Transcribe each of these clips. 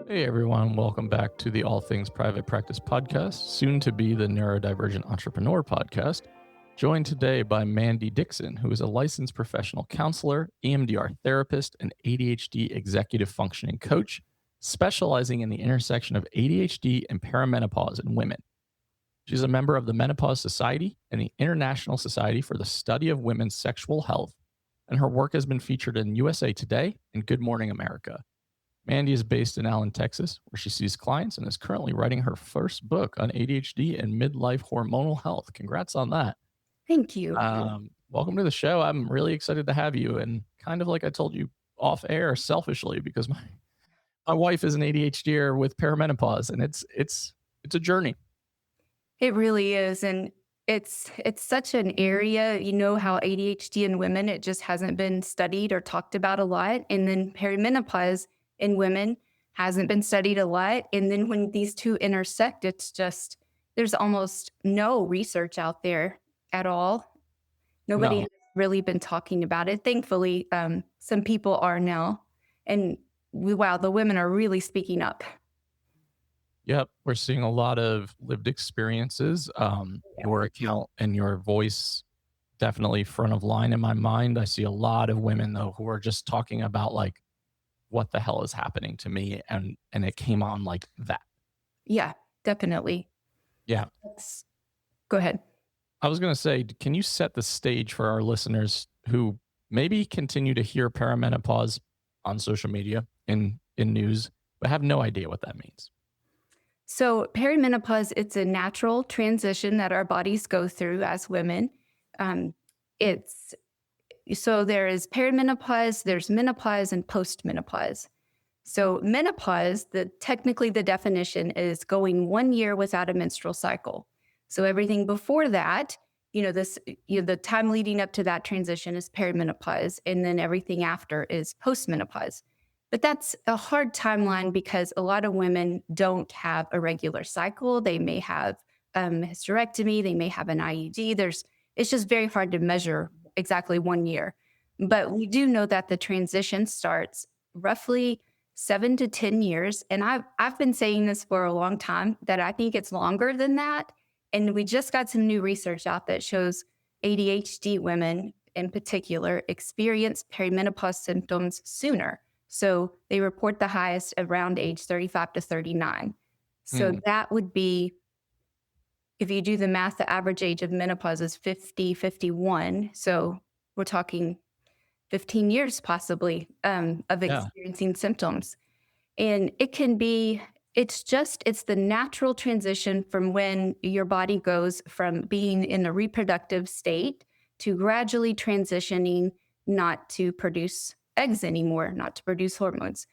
Hey everyone, welcome back to the All Things Private Practice podcast, soon to be the Neurodivergent Entrepreneur podcast. Joined today by Mandi Dixon, who is a licensed professional counselor, EMDR therapist, and ADHD executive functioning coach, specializing in the intersection of ADHD and perimenopause in women. She's a member of the Menopause Society and the International Society for the Study of Women's Sexual Health, and her work has been featured in USA Today and Good Morning America. Mandi is based in Allen, Texas, where she sees clients and is currently writing her first book on ADHD and midlife hormonal health. Congrats on that. Thank you. Welcome to the show. I'm really excited to have you. And kind of like I told you off air, selfishly, because my wife is an ADHDer with perimenopause, and it's a journey. It really is. And it's such an area, how ADHD in women, it just hasn't been studied or talked about a lot. And then perimenopause in women hasn't been studied a lot. And then when these two intersect, it's just, there's almost no research out there at all. Nobody has really been talking about it. Thankfully, some people are now. And wow, the women are really speaking up. Yep, we're seeing a lot of lived experiences. Your account and your voice definitely front of line in my mind. I see a lot of women though who are just talking about like, what the hell is happening to me, and it came on like that. Yeah, definitely. Yeah. Go ahead. I was going to say, can you set the stage for our listeners who maybe continue to hear perimenopause on social media in news, but have no idea what that means? So perimenopause, it's a natural transition that our bodies go through as women. So there is perimenopause, there's menopause, and postmenopause. So menopause, technically the definition is going 1 year without a menstrual cycle. So everything before that, the time leading up to that transition is perimenopause, and then everything after is postmenopause. But that's a hard timeline because a lot of women don't have a regular cycle. They may have hysterectomy, they may have an IUD. It's just very hard to measure exactly 1 year. But we do know that the transition starts roughly 7 to 10 years. And I've been saying this for a long time, that I think it's longer than that. And we just got some new research out that shows ADHD women in particular experience perimenopause symptoms sooner. So they report the highest around age 35 to 39. So that would be, if you do the math, the average age of menopause is 50, 51. So we're talking 15 years possibly of experiencing symptoms. And it can be, it's the natural transition from when your body goes from being in the reproductive state to gradually transitioning not to produce eggs anymore, not to produce hormones.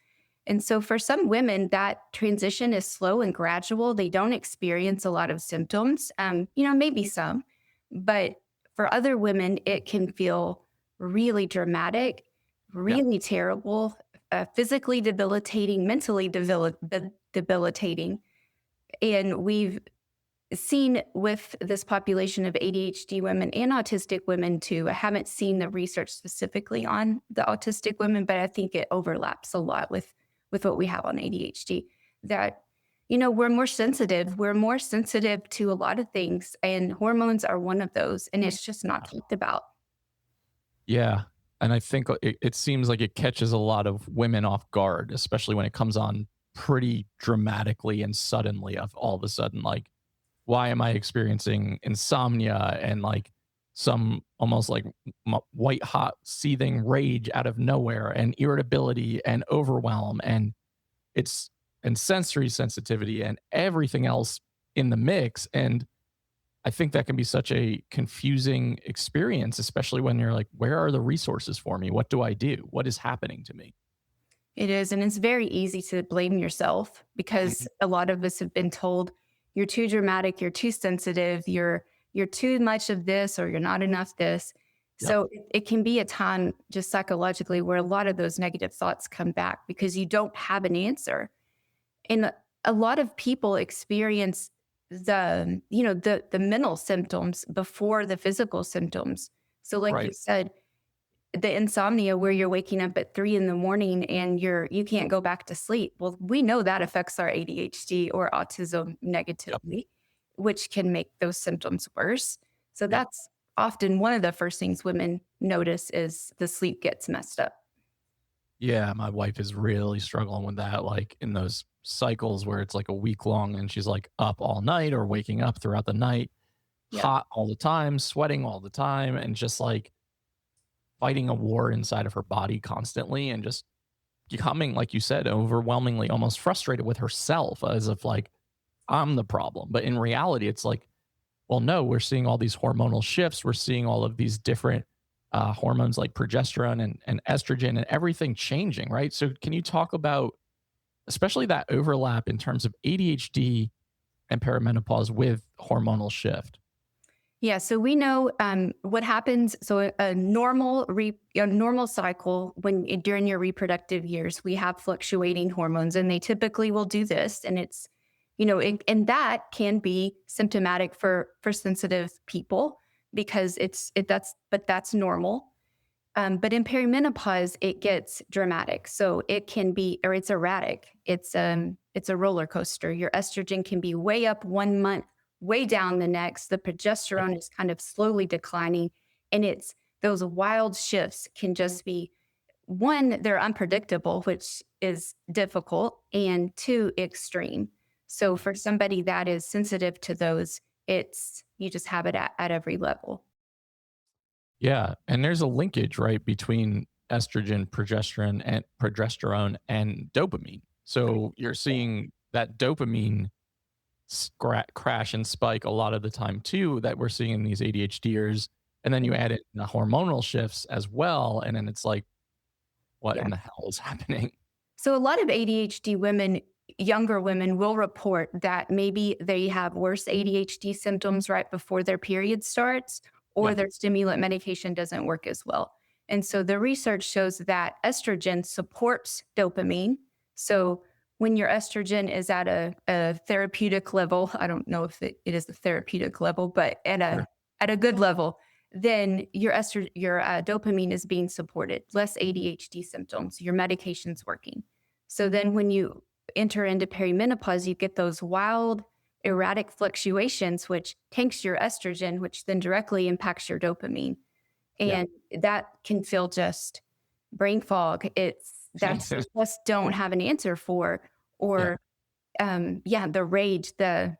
And so for some women, that transition is slow and gradual. They don't experience a lot of symptoms, maybe some, but for other women, it can feel really dramatic, really terrible, physically debilitating, mentally debilitating. And we've seen with this population of ADHD women and autistic women too. I haven't seen the research specifically on the autistic women, but I think it overlaps a lot with what we have on ADHD, that, we're more sensitive. We're more sensitive to a lot of things, and hormones are one of those, and it's just not talked about. Yeah. And I think it seems like it catches a lot of women off guard, especially when it comes on pretty dramatically and suddenly, of all of a sudden, like, why am I experiencing insomnia and like some almost like white hot seething rage out of nowhere, and irritability and overwhelm and sensory sensitivity and everything else in the mix. And I think that can be such a confusing experience, especially when you're like, where are the resources for me? What do I do? What is happening to me? It is. And it's very easy to blame yourself because a lot of us have been told, you're too dramatic, you're too sensitive, you're too much of this, or you're not enough this. Yep. So it can be a time just psychologically where a lot of those negative thoughts come back because you don't have an answer. And a lot of people experience the mental symptoms before the physical symptoms. So like you said, the insomnia where you're waking up at 3 in the morning and you can't go back to sleep. Well, we know that affects our ADHD or autism Yep. negatively, which can make those symptoms worse. So Yep. that's often one of the first things women notice is the sleep gets messed up. Yeah, my wife is really struggling with that, like in those cycles where it's like a week long and she's like up all night or waking up throughout the night, Yeah. hot all the time, sweating all the time, and just like fighting a war inside of her body constantly and just becoming, like you said, overwhelmingly almost frustrated with herself as if like I'm the problem. But in reality, it's like, well, no, we're seeing all these hormonal shifts. We're seeing all of these different hormones like progesterone and estrogen and everything changing, right? So, can you talk about especially that overlap in terms of ADHD and perimenopause with hormonal shift? Yeah, so we know what happens. So a normal cycle during your reproductive years, we have fluctuating hormones, and they typically will do this. And it's, and that can be symptomatic for sensitive people because that's normal. But in perimenopause, it gets dramatic. So it can be, or it's erratic. It's a roller coaster. Your estrogen can be way up 1 month, way down the next. The progesterone is kind of slowly declining, and it's those wild shifts can just be one, they're unpredictable, which is difficult, and two, extreme. So for somebody that is sensitive to those, you just have it at every level. Yeah, and there's a linkage, right, between estrogen, progesterone and dopamine. So you're seeing that dopamine crash and spike a lot of the time too that we're seeing in these ADHDers. And then you add in the hormonal shifts as well, and then it's like, what Yeah. in the hell is happening? So a lot of ADHD women, younger women, will report that maybe they have worse ADHD symptoms right before their period starts, or Yeah, their stimulant medication doesn't work as well. And so the research shows that estrogen supports dopamine. So when your estrogen is at a therapeutic level, I don't know if it is a therapeutic level, but sure. at a good level, then your dopamine is being supported, less ADHD symptoms, your medication's working. So then when you enter into perimenopause, you get those wild, erratic fluctuations, which tanks your estrogen, which then directly impacts your dopamine. Yeah. And that can feel just brain fog. That's you just don't have an answer for, Yeah. or the rage, the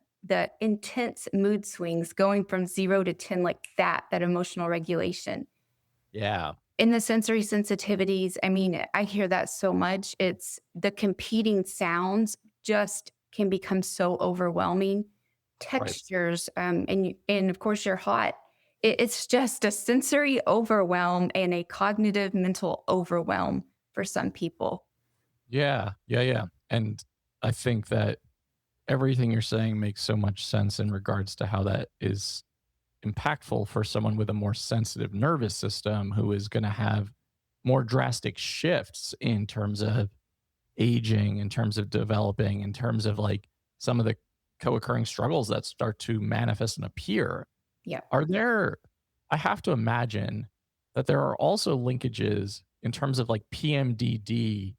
intense mood swings going from 0 to 10, like that emotional regulation. Yeah. In the sensory sensitivities, I mean, I hear that so much. It's the competing sounds just can become so overwhelming. Right. Textures, and of course you're hot. It's just a sensory overwhelm and a cognitive mental overwhelm for some people. Yeah. Yeah. Yeah. And I think that everything you're saying makes so much sense in regards to how that is impactful for someone with a more sensitive nervous system who is going to have more drastic shifts in terms of aging, in terms of developing, in terms of like some of the co-occurring struggles that start to manifest and appear. Yeah. Are there, I have to imagine that there are also linkages in terms of like PMDD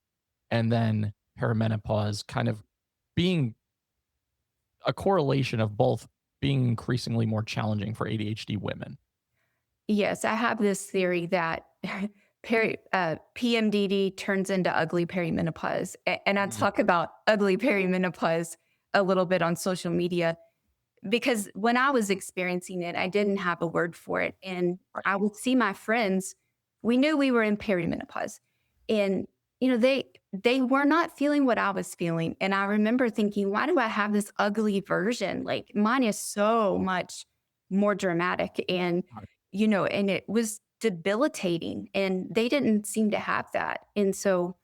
and then perimenopause kind of being a correlation of both being increasingly more challenging for ADHD women. Yes, I have this theory that PMDD turns into ugly perimenopause. And I Mhm. talk about ugly perimenopause a little bit on social media because when I was experiencing it, I didn't have a word for it. And Right. I would see my friends, we knew we were in perimenopause. And, they were not feeling what I was feeling. And I remember thinking, why do I have this ugly version? Like mine is so much more dramatic. Right. And it was debilitating. And they didn't seem to have that. And so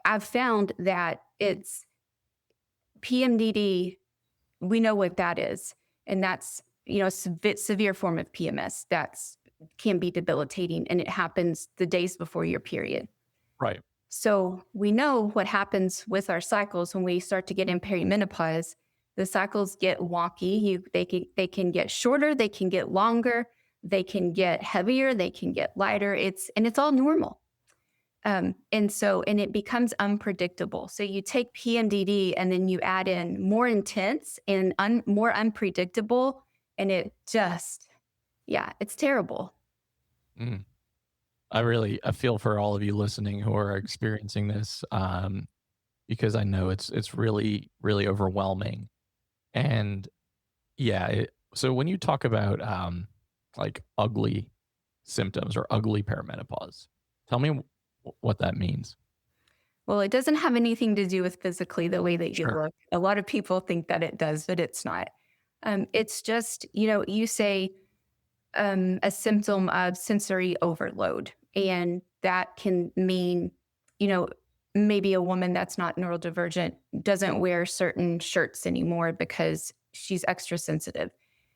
I've found that it's PMDD, we know what that is. And that's, severe form of PMS that's can be debilitating and it happens the days before your period. Right. So we know what happens with our cycles when we start to get in perimenopause. The cycles get wonky. They can get shorter, they can get longer. They can get heavier, they can get lighter. It's all normal. And it becomes unpredictable. So you take PMDD and then you add in more intense and more unpredictable, and it just, yeah, it's terrible. Mm. I feel for all of you listening who are experiencing this, because I know it's really, really overwhelming. And yeah, so when you talk about like ugly symptoms or ugly perimenopause, tell me what that means. Well, it doesn't have anything to do with physically the way that you Sure. look. A lot of people think that it does, but it's not. It's just, you say a symptom of sensory overload. And that can mean, you know, maybe a woman that's not neurodivergent doesn't wear certain shirts anymore because she's extra sensitive.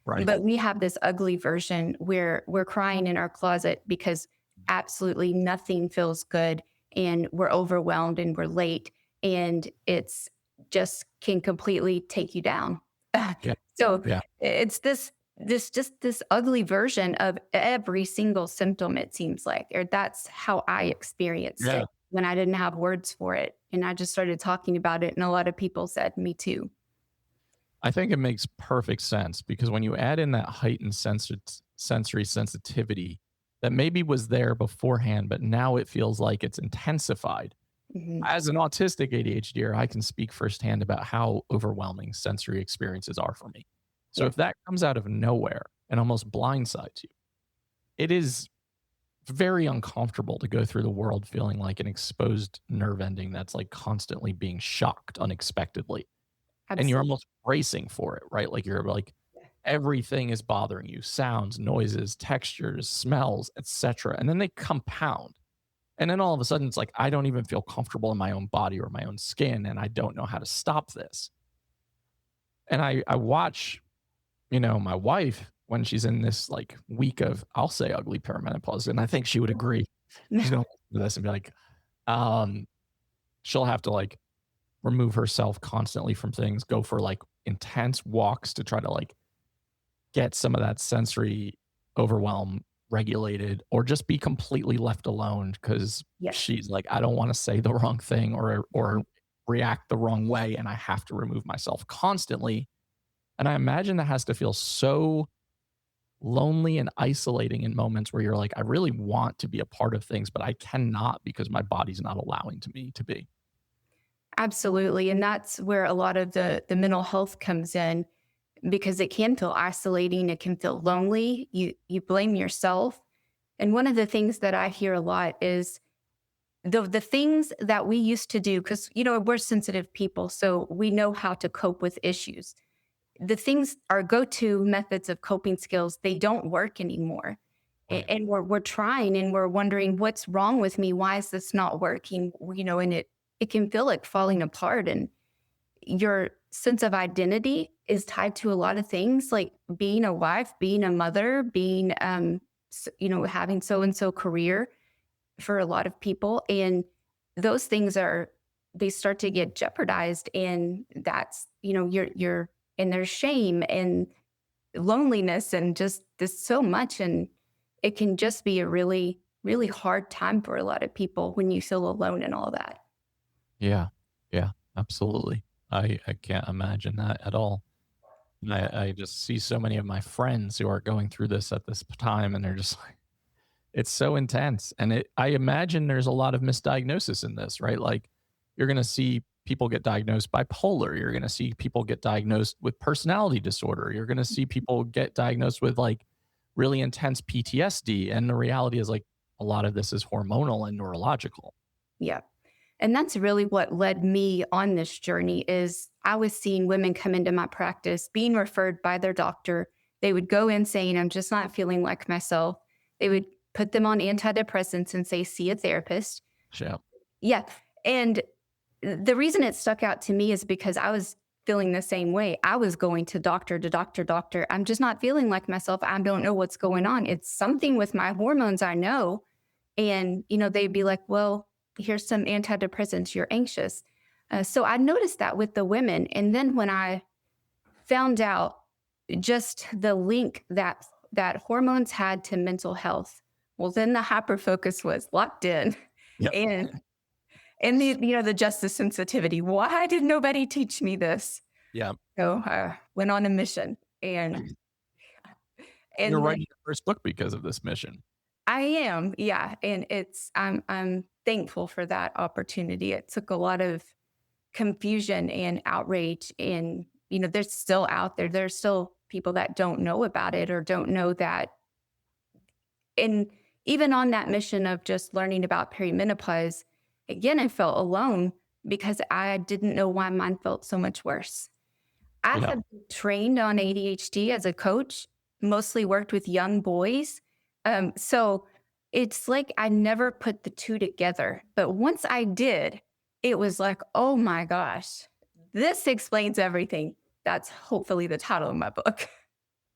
Right. But we have this ugly version where we're crying in our closet because absolutely nothing feels good and we're overwhelmed and we're late and it's just can completely take you down. Yeah. So Yeah. it's this ugly version of every single symptom, it seems like, or that's how I experienced Yeah. it when I didn't have words for it. And I just started talking about it. And a lot of people said, me too. I think it makes perfect sense because when you add in that heightened sensory sensitivity that maybe was there beforehand, but now it feels like it's intensified. Mhm. As an autistic ADHDer, I can speak firsthand about how overwhelming sensory experiences are for me. So Yeah. if that comes out of nowhere and almost blindsides you, it is very uncomfortable to go through the world feeling like an exposed nerve ending that's like constantly being shocked unexpectedly. And you're Absolutely. almost bracing for it, right? Like you're like everything is bothering you, sounds, noises, textures, smells, etc. And then they compound. And then all of a sudden it's like I don't even feel comfortable in my own body or my own skin and I don't know how to stop this. And I watch, my wife when she's in this like week of I'll say ugly perimenopause and I think she would agree. She's going to listen to this and be like um she'll have to like remove herself constantly from things, go for like intense walks to try to like get some of that sensory overwhelm regulated or just be completely left alone because Yes. she's like, I don't want to say the wrong thing or react the wrong way. And I have to remove myself constantly. And I imagine that has to feel so lonely and isolating in moments where you're like, I really want to be a part of things, but I cannot because my body's not allowing to me to be. Absolutely. And that's where a lot of the mental health comes in because it can feel isolating. It can feel lonely. You blame yourself. And one of the things that I hear a lot is the things that we used to do, because we're sensitive people, so we know how to cope with issues. The things, our go-to methods of coping skills, they don't work anymore. Right. And we're trying and we're wondering what's wrong with me? Why is this not working? And it can feel like falling apart. And your sense of identity is tied to a lot of things like being a wife, being a mother, being having so and so career for a lot of people. And those things they start to get jeopardized. And that's, you're and there's shame and loneliness and just this so much. And it can just be a really, really hard time for a lot of people when you feel alone and all that. Yeah. Yeah. Absolutely. I can't imagine that at all. And I just see so many of my friends who are going through this at this time and they're just like, it's so intense. And I imagine there's a lot of misdiagnosis in this, right? Like you're going to see people get diagnosed bipolar. You're going to see people get diagnosed with personality disorder. You're going to see people get diagnosed with like really intense PTSD. And the reality is like a lot of this is hormonal and neurological. Yeah. And that's really what led me on this journey is I was seeing women come into my practice being referred by their doctor. They would go in saying, I'm just not feeling like myself. They would put them on antidepressants and say, see a therapist. Yeah. Yeah. And the reason it stuck out to me is because I was feeling the same way. I was going to doctor. I'm just not feeling like myself. I don't know what's going on. It's something with my hormones, I know. And, they'd be like, well, here's some antidepressants. You're anxious. So I noticed that with the women. And then when I found out just the link that that hormones had to mental health. Well, then the hyper focus was locked in. Yep. And the justice sensitivity. Why did nobody teach me this? Yeah. So I went on a mission, and You're and writing your first book because of this mission. I am, yeah, and I'm thankful for that opportunity. It took a lot of confusion and outrage, and they're still out there. There's still people that don't know about it or don't know that. And even on that mission of just learning about perimenopause, again, I felt alone because I didn't know why mine felt so much worse. I Yeah. have been trained on ADHD as a coach, mostly worked with young boys. So it's like I never put the two together. But once I did, it was like, oh my gosh, this explains everything. That's hopefully the title of my book.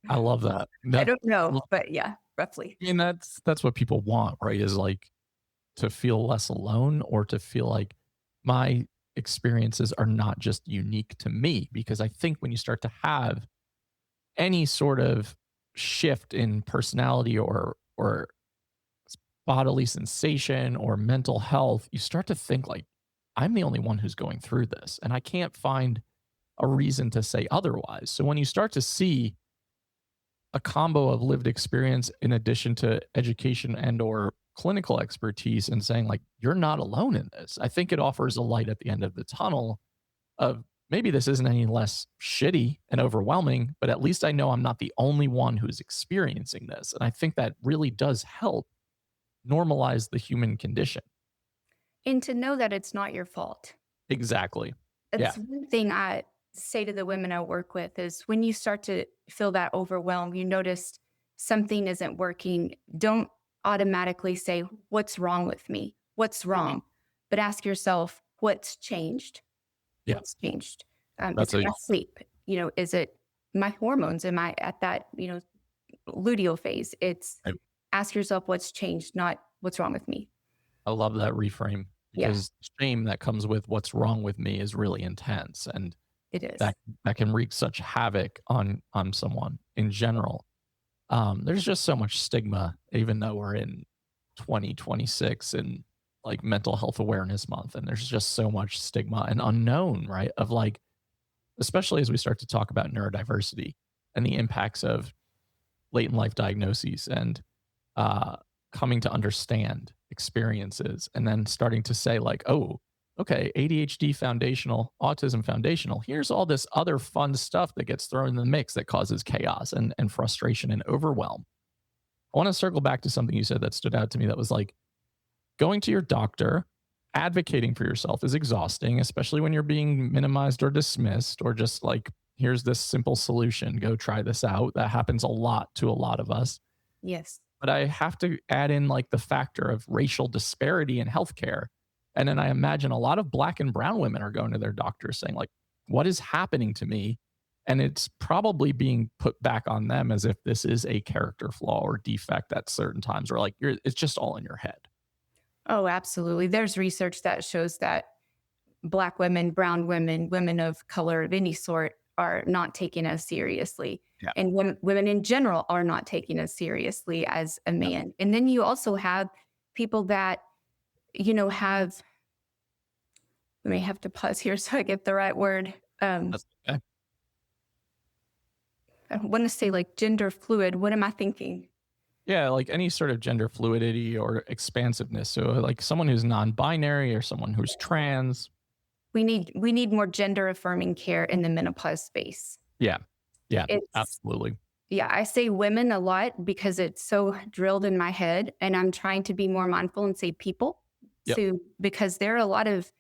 I love that. I don't know, but yeah, roughly. I mean, that's what people want, right? Is like to feel less alone or to feel like my experiences are not just unique to me. Because I think when you start to have any sort of shift in personality or bodily sensation or mental health, you start to think like, I'm the only one who's going through this. And I can't find a reason to say otherwise. So when you start to see a combo of lived experience in addition to education and or clinical expertise and saying like, you're not alone in this, I think it offers a light at the end of the tunnel of maybe this isn't any less shitty and overwhelming, but at least I know I'm not the only one who's experiencing this. And I think that really does help normalize the human condition. And to know that it's not your fault. Exactly. Yeah. That's one thing I say to the women I work with is when you start to feel that overwhelm, you notice something isn't working, don't automatically say, what's wrong with me? What's wrong? But ask yourself, what's changed? Yeah. What's changed? That's Is it my sleep? Is it my hormones? Am I at that, luteal phase? It's I ask yourself what's changed, not what's wrong with me. I love that reframe Yeah, because shame that comes with what's wrong with me is really intense. And it is. that can wreak such havoc on someone in general. There's just so much stigma, even though we're in 2026 and like mental health awareness month, and there's just so much stigma and unknown, right? Of like, especially as we start to talk about neurodiversity and the impacts of late in life diagnoses and coming to understand experiences, and then starting to say like, oh, okay, ADHD foundational, autism foundational. Here's all this other fun stuff that gets thrown in the mix that causes chaos and frustration and overwhelm. I want to circle back to something you said that stood out to me that was like, going to your doctor, advocating for yourself is exhausting, especially when you're being minimized or dismissed, or just like, here's this simple solution, go try this out. That happens a lot to a lot of us. Yes. But I have to add in like the factor of racial disparity in healthcare. And then I imagine a lot of Black and brown women are going to their doctors saying like, what is happening to me? And it's probably being put back on them as if this is a character flaw or defect at certain times, or like it's just all in your head. Oh, absolutely. There's research that shows that Black women, brown women, women of color of any sort are not taken as seriously. Yeah. And women in general are not taken as seriously as a man. And then you also have people that, have, we may have to pause here so I get the right word. That's okay. I want to say like gender fluid. What am I thinking? Yeah, like any sort of gender fluidity or expansiveness. So like someone who's non-binary or someone who's trans. We need more gender affirming care in the menopause space. Yeah. Yeah, It's absolutely. Yeah, I say women a lot because it's so drilled in my head, and I'm trying to be more mindful and say people. Yep. So because there are a lot of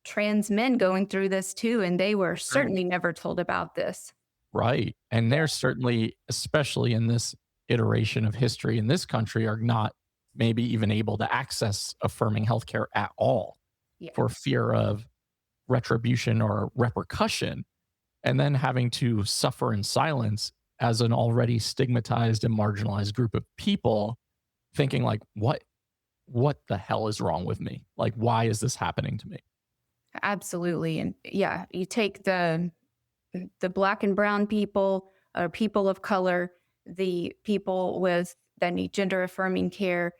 trans men going through this too, and they were certainly never told about this. Right. And they're certainly, especially in this iteration of history in this country, are not maybe even able to access affirming healthcare at all Yeah. for fear of retribution or repercussion, and then having to suffer in silence as an already stigmatized and marginalized group of people, thinking like, what the hell is wrong with me? Like, why is this happening to me? Absolutely. And yeah, you take the Black and brown people or people of color, the people that need gender affirming care.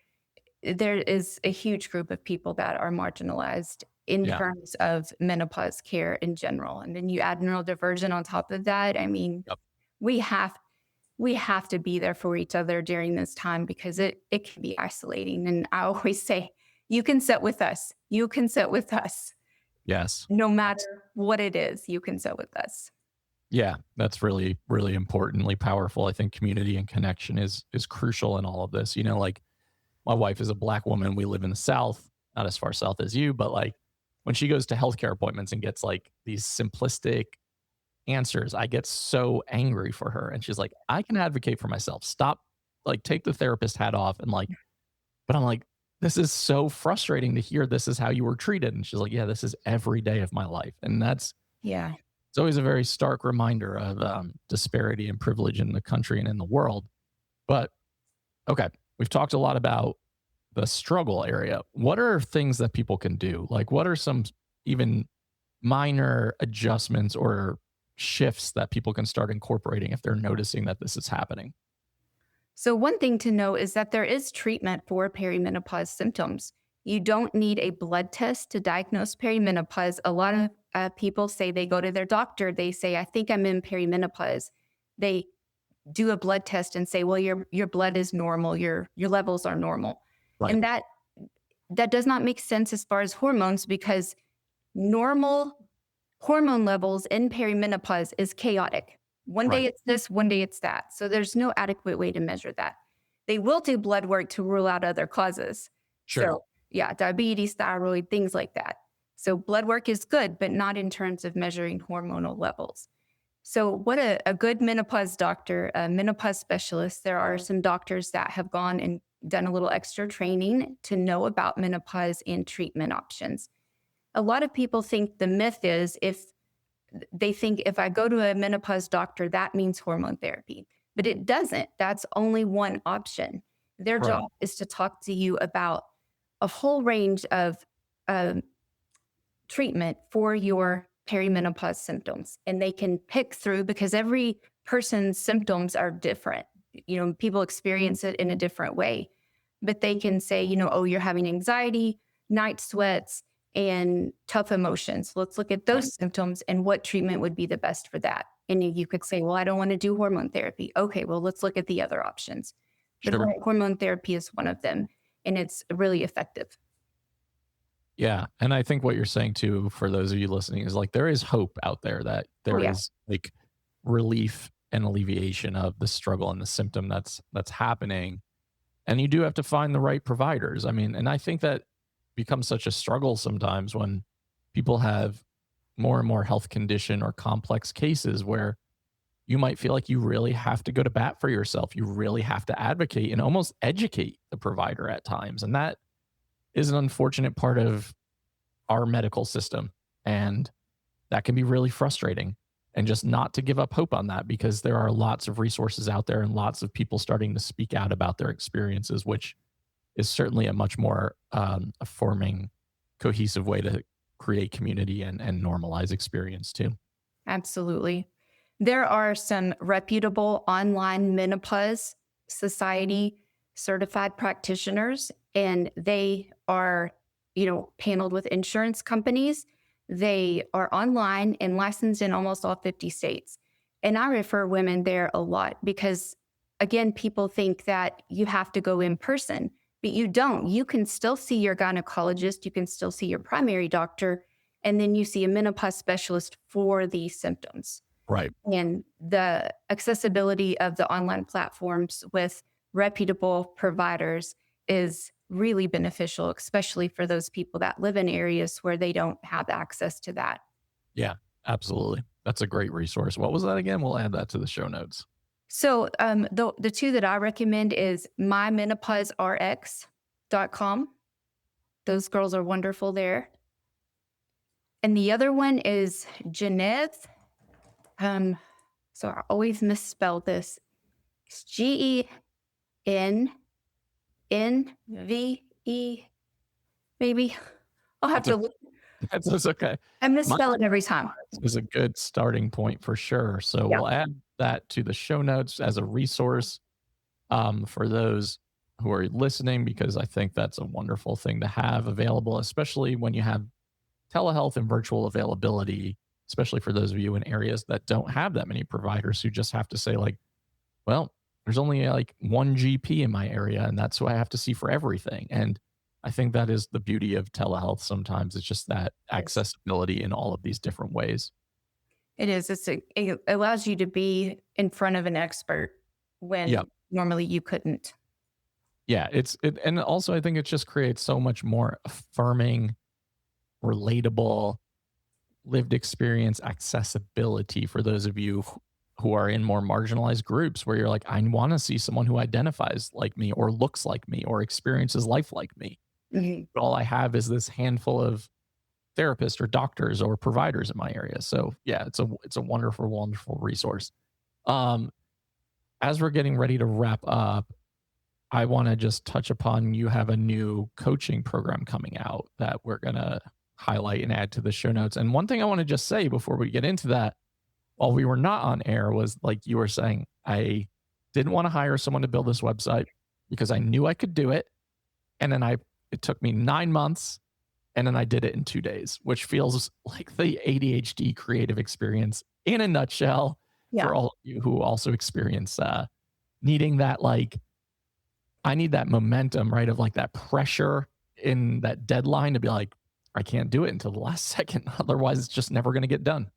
There is a huge group of people that are marginalized in Yeah. terms of menopause care in general. And then you add neurodivergent on top of that. I mean, Yep. we have we have to be there for each other during this time because it can be isolating. And I always say, you can sit with us. You can sit with us. Yes. No matter what it is, you can sit with us. Yeah, that's really, really importantly powerful. I think community and connection is crucial in all of this. You know, like my wife is a Black woman. We live in the South, not as far south as you, but like when she goes to healthcare appointments and gets like these simplistic answers, I get so angry for her. And she's like, I can advocate for myself. Stop, like, take the therapist hat off. And like, but I'm like, this is so frustrating to hear this is how you were treated. And she's like, yeah, this is every day of my life. And that's, Yeah. it's always a very stark reminder of disparity and privilege in the country and in the world. But okay, we've talked a lot about the struggle area. What are things that people can do? Like, what are some even minor adjustments or shifts that people can start incorporating if they're noticing that this is happening? So, one thing to know is that there is treatment for perimenopause symptoms. You don't need a blood test to diagnose perimenopause. A lot of people say they go to their doctor, they say, I think I'm in perimenopause. They do a blood test and say, well, your blood is normal, your levels are normal. Right. And that does not make sense as far as hormones because normal hormone levels in perimenopause is chaotic. One day Right. it's this, one day it's that. So there's no adequate way to measure that. They will do blood work to rule out other causes. Sure. So yeah, diabetes, thyroid, things like that. So blood work is good, but not in terms of measuring hormonal levels. So what a good menopause doctor, a menopause specialist, there are some doctors that have gone and done a little extra training to know about menopause and treatment options. A lot of people think the myth is if I go to a menopause doctor, that means hormone therapy, but it doesn't. That's only one option. Their Right. job is to talk to you about a whole range of treatment for your perimenopause symptoms. And they can pick through because every person's symptoms are different. You know, people experience it in a different way, but they can say, you know, oh, you're having anxiety, night sweats, and tough emotions. Let's look at those symptoms and what treatment would be the best for that. And you could say, well, I don't want to do hormone therapy. Okay, well, let's look at the other options. But Sure. hormone therapy is one of them, and it's really effective. Yeah. And I think what you're saying too, for those of you listening, is like there is hope out there that there yeah. is like relief and alleviation of the struggle and the symptom that's happening. And you do have to find the right providers. I mean, and I think that becomes such a struggle sometimes when people have more and more health condition or complex cases where you might feel like you really have to go to bat for yourself. You really have to advocate and almost educate the provider at times. And that is an unfortunate part of our medical system. And that can be really frustrating. And just not to give up hope on that because there are lots of resources out there and lots of people starting to speak out about their experiences, which is certainly a much more affirming, cohesive way to create community and normalize experience too. Absolutely. There are some reputable online menopause society certified practitioners, and they are, you know, paneled with insurance companies. They are online and licensed in almost all 50 states. And I refer women there a lot because, again, people think that you have to go in person, but you don't. You can still see your gynecologist, you can still see your primary doctor, and then you see a menopause specialist for these symptoms. Right. And the accessibility of the online platforms with reputable providers is really beneficial, especially for those people that live in areas where they don't have access to that. Yeah, absolutely. That's a great resource. What was that again? We'll add that to the show notes. So the two that I recommend is mymenopauserx.com. Those girls are wonderful there. And the other one is Geneve. So I always misspell this. It's GENNVE, maybe. I'll have to look. That's okay. I misspell it every time. Is a good starting point for sure. So Yeah. we'll add that to the show notes as a resource for those who are listening, because I think that's a wonderful thing to have available, especially when you have telehealth and virtual availability, especially for those of you in areas that don't have that many providers who just have to say, like, well, there's only like one GP in my area, and that's who I have to see for everything. And I think that is the beauty of telehealth sometimes. It's just that Yes. accessibility in all of these different ways. It is. It allows you to be in front of an expert Yeah. when normally you couldn't. Yeah. And also I think it just creates so much more affirming, relatable, lived experience accessibility for those of you who are in more marginalized groups where you're like, I want to see someone who identifies like me or looks like me or experiences life like me. Mhm. But all I have is this handful of therapists or doctors or providers in my area. So yeah, it's a wonderful, wonderful resource. Um, as we're getting ready to wrap up, I want to just touch upon you have a new coaching program coming out that we're gonna highlight and add to the show notes. And one thing I want to just say before we get into that, while we were not on air, was like you were saying, I didn't want to hire someone to build this website because I knew I could do it. And then it took me 9 months and then I did it in 2 days, which feels like the ADHD creative experience in a nutshell Yeah. for all of you who also experience needing that, like, I need that momentum, right? Of like that pressure in that deadline to be like, I can't do it until the last second. Otherwise, it's just never going to get done.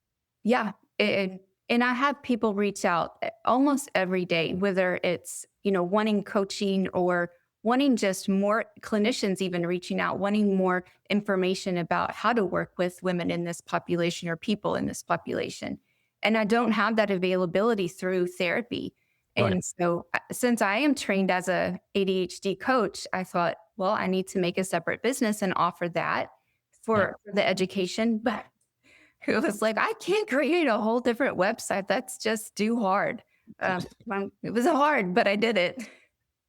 Yeah. And I have people reach out almost every day, whether it's, wanting coaching or wanting just more clinicians, even reaching out, wanting more information about how to work with women in this population or people in this population. And I don't have that availability through therapy. Right. And so since I am trained as a ADHD coach, I thought, well, I need to make a separate business and offer that Yeah. for the education. But it was like, I can't create a whole different website. That's just too hard. It was hard, but I did it.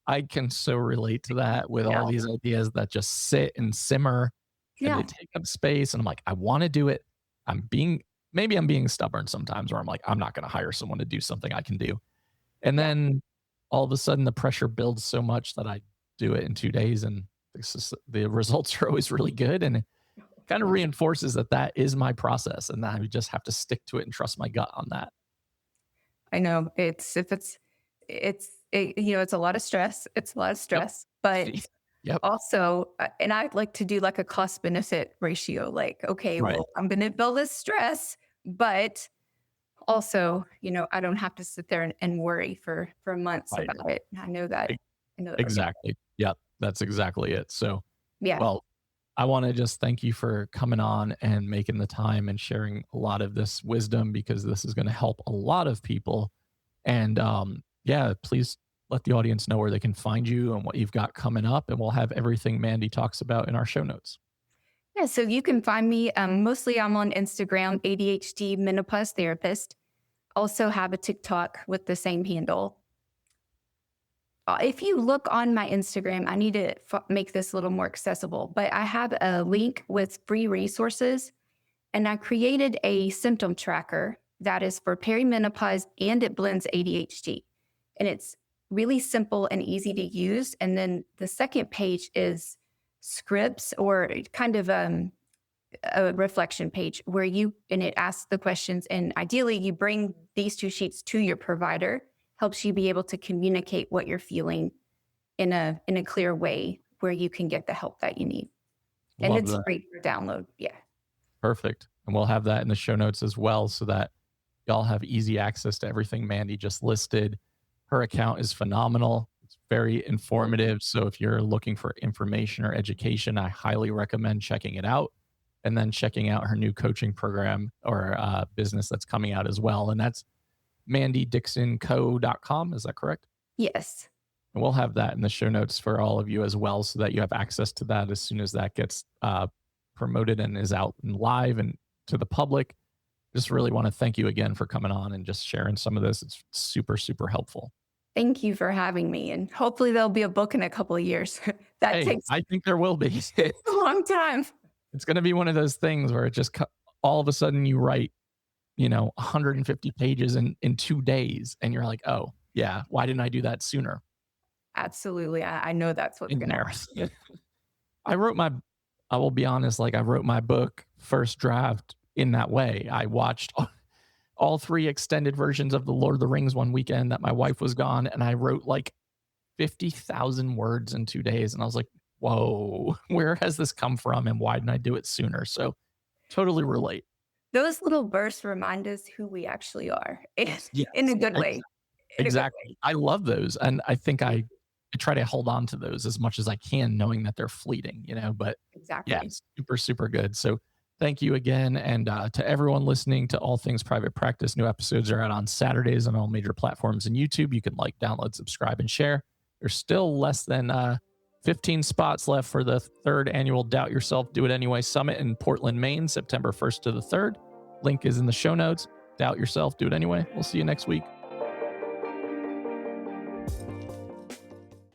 I can so relate to that with Yeah. all these ideas that just sit and simmer and they Yeah. take up space. And I'm like, I want to do it. Maybe I'm being stubborn sometimes where I'm like, I'm not going to hire someone to do something I can do. And Yeah. then all of a sudden the pressure builds so much that I do it in 2 days and the results are always really good. And it kind of reinforces that that is my process and that I just have to stick to it and trust my gut on that. I know it's a lot of stress. It's a lot of Yep. stress, but Yep. also, and I'd like to do like a cost benefit ratio. Like, okay, Right. well, I'm going to build this stress, but also, I don't have to sit there and worry for months Right. about it. I know that. E- I know that. Exactly. Yep. That's exactly it. So, Yeah. well, I want to just thank you for coming on and making the time and sharing a lot of this wisdom because this is going to help a lot of people. And yeah, please let the audience know where they can find you and what you've got coming up. And we'll have everything Mandi talks about in our show notes. Yeah, so you can find me. Mostly, I'm on Instagram, ADHD menopause therapist. Also, have a TikTok with the same handle. If you look on my Instagram, I need to make this a little more accessible, but I have a link with free resources, and I created a symptom tracker that is for perimenopause and it blends ADHD, and it's really simple and easy to use. And then the second page is scripts or kind of a reflection page where it asks the questions, and ideally you bring these two sheets to your provider, helps you be able to communicate what you're feeling in a clear way where you can get the help that you need. And Love it's that. free for download. Yeah. Perfect. And we'll have that in the show notes as well so that y'all have easy access to everything Mandi just listed. Her account is phenomenal. It's very informative. So if you're looking for information or education, I highly recommend checking it out and then checking out her new coaching program or business that's coming out as well. And that's mandidixonco.com. Is that correct? Yes. And we'll have that in the show notes for all of you as well so that you have access to that as soon as that gets promoted and is out and live and to the public. Just really want to thank you again for coming on and just sharing some of this. It's super, super helpful. Thank you for having me. And hopefully there'll be a book in a couple of years. That Hey, takes I think there will be. a long time. It's going to be one of those things where it just all of a sudden you write 150 pages in 2 days. And you're like, oh, yeah, why didn't I do that sooner? Absolutely. I know that's what's In going to there. happen. I wrote my, I will be honest, like I wrote my book first draft in that way. I watched all three extended versions of the Lord of the Rings one weekend that my wife was gone, and I wrote like 50,000 words in 2 days. And I was like, whoa, where has this come from? And why didn't I do it sooner? So totally relate. Those little bursts remind us who we actually are in Yes, a good way. In a good way. exactly. I love those. And I think I try to hold on to those as much as I can, knowing that they're fleeting, but yeah, Exactly. super, super good. So thank you again. And to everyone listening to All Things Private Practice, new episodes are out on Saturdays on all major platforms and YouTube. You can like, download, subscribe, and share. There's still less than 15 spots left for the third annual Doubt Yourself, Do It Anyway Summit in Portland, Maine, September 1st to the 3rd. Link is in the show notes. Doubt yourself, do it anyway. We'll see you next week.